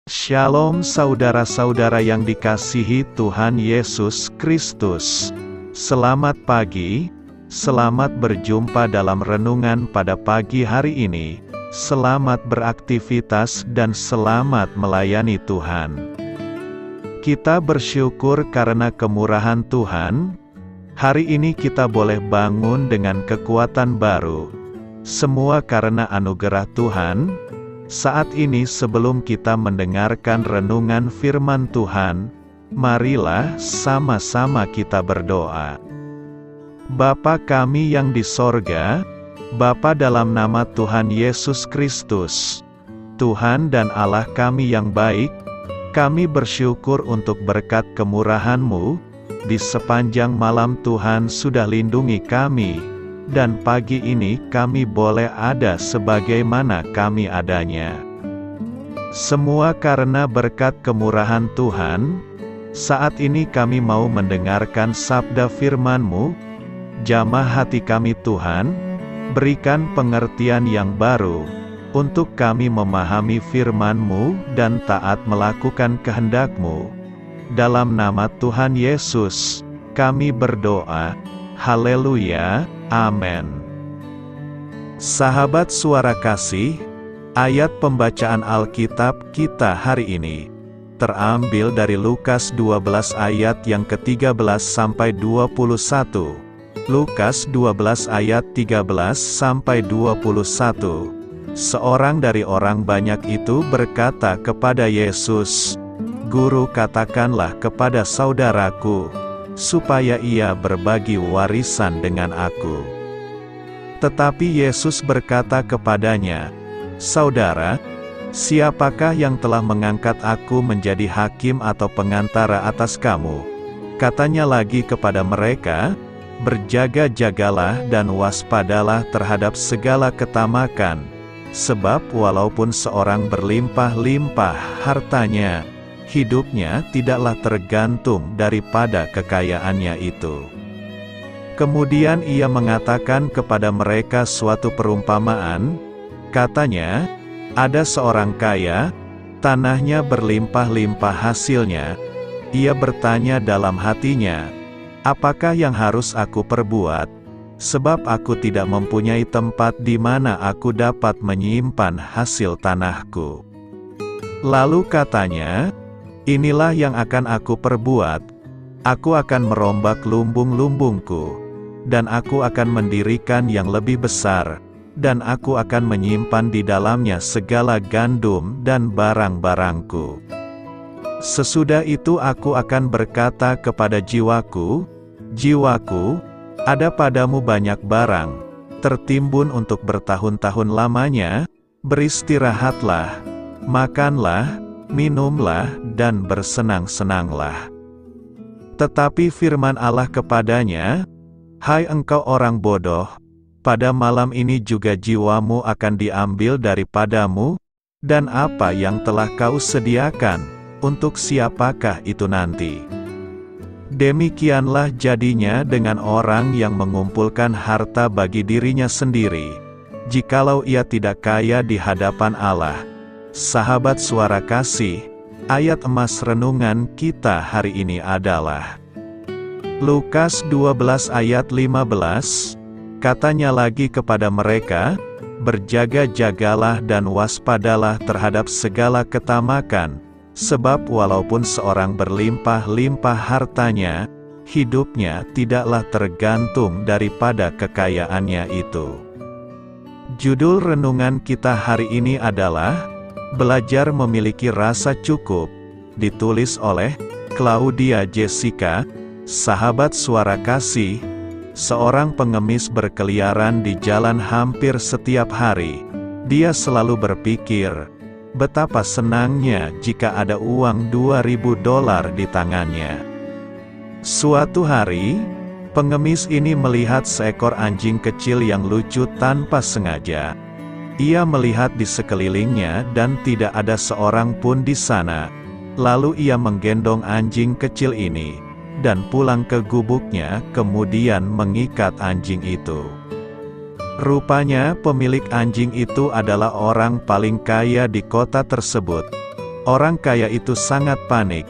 Shalom saudara-saudara yang dikasihi Tuhan Yesus Kristus. Selamat pagi, selamat berjumpa dalam renungan pada pagi hari ini. Selamat beraktivitas dan selamat melayani Tuhan. Kita bersyukur karena kemurahan Tuhan. Hari ini kita boleh bangun dengan kekuatan baru. Semua karena anugerah Tuhan. Saat ini sebelum kita mendengarkan renungan firman Tuhan, marilah sama-sama kita berdoa. Bapa kami yang di sorga, Bapa dalam nama Tuhan Yesus Kristus, Tuhan dan Allah kami yang baik, kami bersyukur untuk berkat kemurahan-Mu, di sepanjang malam Tuhan sudah lindungi kami. Dan pagi ini kami boleh ada sebagaimana kami adanya. Semua karena berkat kemurahan Tuhan. Saat ini kami mau mendengarkan sabda firman-Mu. Jamah hati kami Tuhan, berikan pengertian yang baru, untuk kami memahami firman-Mu dan taat melakukan kehendak-Mu. Dalam nama Tuhan Yesus, kami berdoa. Haleluya. Amin. Sahabat suara kasih, ayat pembacaan Alkitab kita hari ini terambil dari Lukas 12 ayat yang ke-13 sampai 21. Lukas 12 ayat 13 sampai 21. Seorang dari orang banyak itu berkata kepada Yesus, "Guru, katakanlah kepada saudaraku, supaya ia berbagi warisan dengan aku." Tetapi Yesus berkata kepadanya, "Saudara, siapakah yang telah mengangkat aku menjadi hakim atau pengantara atas kamu?" Katanya lagi kepada mereka, "Berjaga-jagalah dan waspadalah terhadap segala ketamakan, sebab walaupun seorang berlimpah-limpah hartanya, hidupnya tidaklah tergantung daripada kekayaannya itu." Kemudian ia mengatakan kepada mereka suatu perumpamaan. Katanya, ada seorang kaya, tanahnya berlimpah-limpah hasilnya. Ia bertanya dalam hatinya, "Apakah yang harus aku perbuat? Sebab aku tidak mempunyai tempat di mana aku dapat menyimpan hasil tanahku." Lalu katanya, "Inilah yang akan aku perbuat. Aku akan merombak lumbung-lumbungku, dan aku akan mendirikan yang lebih besar, dan aku akan menyimpan di dalamnya segala gandum dan barang-barangku. Sesudah itu aku akan berkata kepada jiwaku, jiwaku, ada padamu banyak barang, tertimbun untuk bertahun-tahun lamanya, beristirahatlah, makanlah, minumlah, dan bersenang-senanglah." Tetapi firman Allah kepadanya, "Hai engkau orang bodoh, pada malam ini juga jiwamu akan diambil daripadamu, dan apa yang telah kau sediakan, untuk siapakah itu nanti?" Demikianlah jadinya dengan orang yang mengumpulkan harta bagi dirinya sendiri, jikalau ia tidak kaya di hadapan Allah. Sahabat suara kasih, ayat emas renungan kita hari ini adalah Lukas 12 ayat 15, katanya lagi kepada mereka, "Berjaga-jagalah dan waspadalah terhadap segala ketamakan, sebab walaupun seorang berlimpah-limpah hartanya, hidupnya tidaklah tergantung daripada kekayaannya itu." Judul renungan kita hari ini adalah Belajar Memiliki Rasa Cukup, ditulis oleh Claudia Jessica. Sahabat suara kasih, seorang pengemis berkeliaran di jalan hampir setiap hari. Dia selalu berpikir, betapa senangnya jika ada uang $2.000 di tangannya. Suatu hari, pengemis ini melihat seekor anjing kecil yang lucu tanpa sengaja. Ia melihat di sekelilingnya dan tidak ada seorang pun di sana. Lalu ia menggendong anjing kecil ini dan pulang ke gubuknya, kemudian mengikat anjing itu. Rupanya pemilik anjing itu adalah orang paling kaya di kota tersebut. Orang kaya itu sangat panik,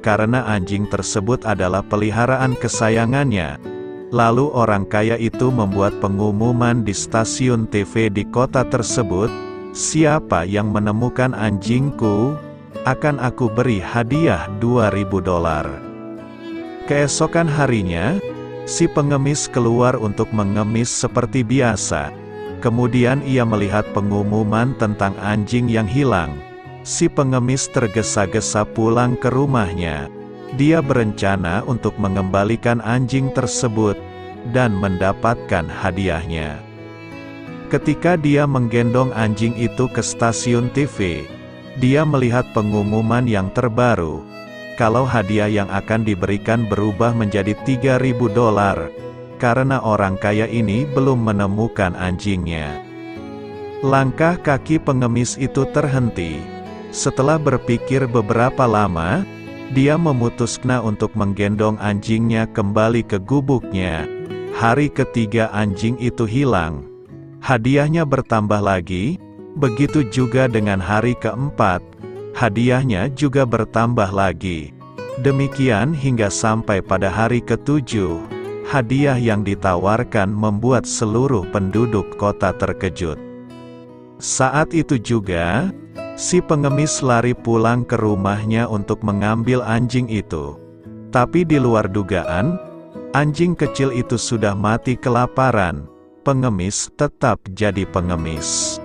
karena anjing tersebut adalah peliharaan kesayangannya. Lalu orang kaya itu membuat pengumuman di stasiun TV di kota tersebut, "Siapa yang menemukan anjingku, akan aku beri hadiah $2.000. Keesokan harinya, si pengemis keluar untuk mengemis seperti biasa. Kemudian ia melihat pengumuman tentang anjing yang hilang. Si pengemis tergesa-gesa pulang ke rumahnya. Dia berencana untuk mengembalikan anjing tersebut dan mendapatkan hadiahnya. Ketika dia menggendong anjing itu ke stasiun TV, dia melihat pengumuman yang terbaru, kalau hadiah yang akan diberikan berubah menjadi $3.000, karena orang kaya ini belum menemukan anjingnya. Langkah kaki pengemis itu terhenti. Setelah berpikir beberapa lama, dia memutuskan untuk menggendong anjingnya kembali ke gubuknya. Hari ketiga anjing itu hilang. Hadiahnya bertambah lagi, begitu juga dengan hari keempat. Hadiahnya juga bertambah lagi. Demikian hingga sampai pada hari ketujuh. Hadiah yang ditawarkan membuat seluruh penduduk kota terkejut. Saat itu juga, si pengemis lari pulang ke rumahnya untuk mengambil anjing itu. Tapi di luar dugaan, anjing kecil itu sudah mati kelaparan. Pengemis tetap jadi pengemis.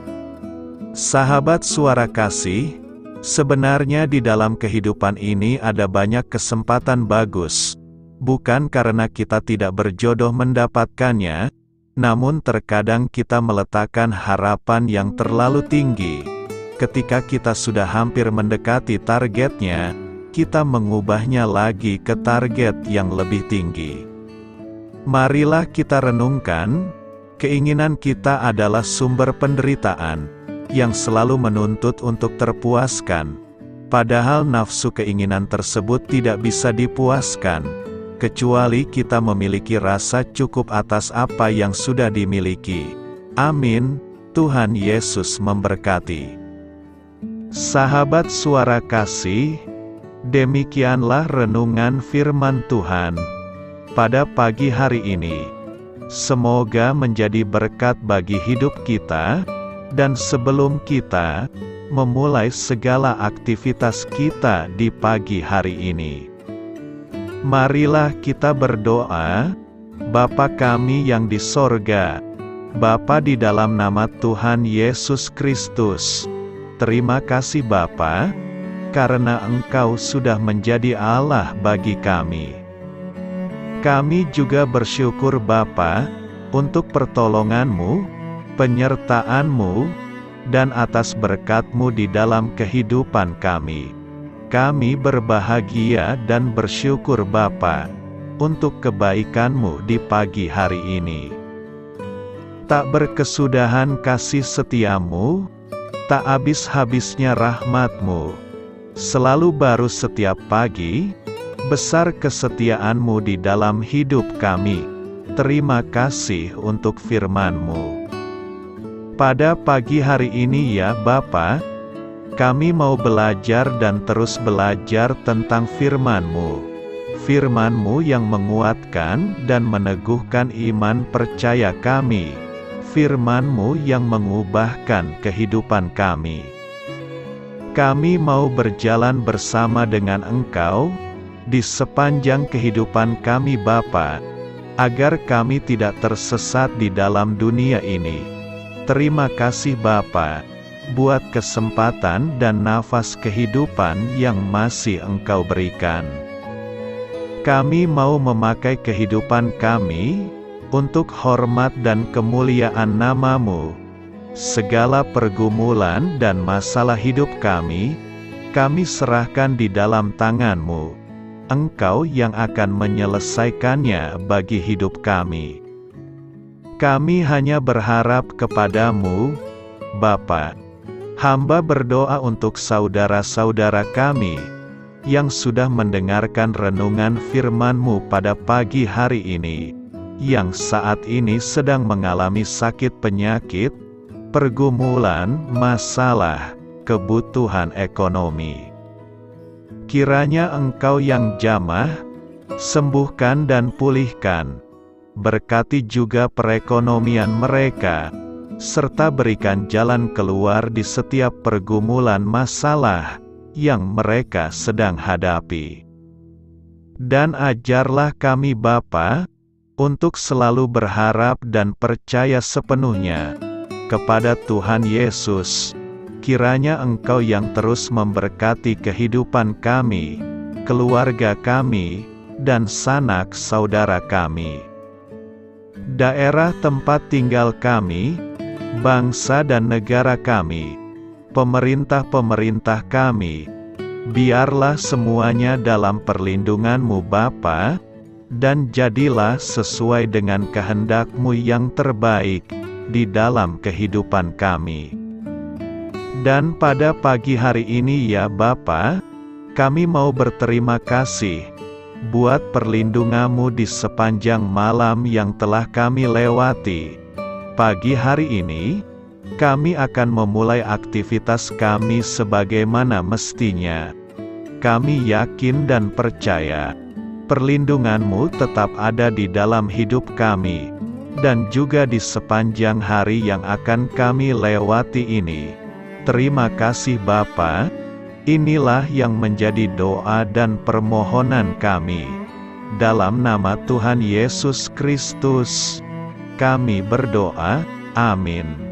Sahabat Suara Kasih, sebenarnya di dalam kehidupan ini ada banyak kesempatan bagus. Bukan karena kita tidak berjodoh mendapatkannya, namun terkadang kita meletakkan harapan yang terlalu tinggi. Ketika kita sudah hampir mendekati targetnya, kita mengubahnya lagi ke target yang lebih tinggi. Marilah kita renungkan, keinginan kita adalah sumber penderitaan, yang selalu menuntut untuk terpuaskan. Padahal nafsu keinginan tersebut tidak bisa dipuaskan, kecuali kita memiliki rasa cukup atas apa yang sudah dimiliki. Amin. Tuhan Yesus memberkati. Sahabat Suara Kasih, demikianlah renungan firman Tuhan pada pagi hari ini. Semoga menjadi berkat bagi hidup kita, dan sebelum kita memulai segala aktivitas kita di pagi hari ini, marilah kita berdoa. Bapa kami yang di sorga, Bapa di dalam nama Tuhan Yesus Kristus, terima kasih Bapa, karena Engkau sudah menjadi Allah bagi kami. Kami juga bersyukur Bapa, untuk pertolongan-Mu, penyertaan-Mu, dan atas berkat-Mu di dalam kehidupan kami. Kami berbahagia dan bersyukur Bapa, untuk kebaikan-Mu di pagi hari ini. Tak berkesudahan kasih setia-Mu, tak habis-habisnya rahmat-Mu, selalu baru setiap pagi. Besar kesetiaan-Mu di dalam hidup kami. Terima kasih untuk firman-Mu. Pada pagi hari ini ya Bapa, kami mau belajar dan terus belajar tentang firman-Mu. Firman-Mu yang menguatkan dan meneguhkan iman percaya kami. Firman-Mu yang mengubahkan kehidupan kami. Kami mau berjalan bersama dengan Engkau di sepanjang kehidupan kami Bapa, agar kami tidak tersesat di dalam dunia ini. Terima kasih Bapa, buat kesempatan dan nafas kehidupan yang masih Engkau berikan. Kami mau memakai kehidupan kami untuk hormat dan kemuliaan nama-Mu. Segala pergumulan dan masalah hidup kami serahkan di dalam tangan-Mu. Engkau yang akan menyelesaikannya bagi hidup kami. Kami hanya berharap kepada-Mu, Bapa. Hamba berdoa untuk saudara-saudara kami, yang sudah mendengarkan renungan firman-Mu pada pagi hari ini, yang saat ini sedang mengalami sakit penyakit, pergumulan, masalah, kebutuhan ekonomi. Kiranya Engkau yang jamah, sembuhkan dan pulihkan. Berkati juga perekonomian mereka, serta berikan jalan keluar di setiap pergumulan masalah yang mereka sedang hadapi. Dan ajarlah kami Bapa, untuk selalu berharap dan percaya sepenuhnya kepada Tuhan Yesus. Kiranya Engkau yang terus memberkati kehidupan kami, keluarga kami, dan sanak saudara kami, daerah tempat tinggal kami, bangsa dan negara kami, pemerintah-pemerintah kami. Biarlah semuanya dalam perlindungan-Mu Bapa, dan jadilah sesuai dengan kehendak-Mu yang terbaik di dalam kehidupan kami. Dan pada pagi hari ini ya Bapa, kami mau berterima kasih buat perlindungan-Mu di sepanjang malam yang telah kami lewati. Pagi hari ini, kami akan memulai aktivitas kami sebagaimana mestinya. Kami yakin dan percaya, perlindungan-Mu tetap ada di dalam hidup kami, dan juga di sepanjang hari yang akan kami lewati ini. Terima kasih Bapa. Inilah yang menjadi doa dan permohonan kami. Dalam nama Tuhan Yesus Kristus, kami berdoa. Amin.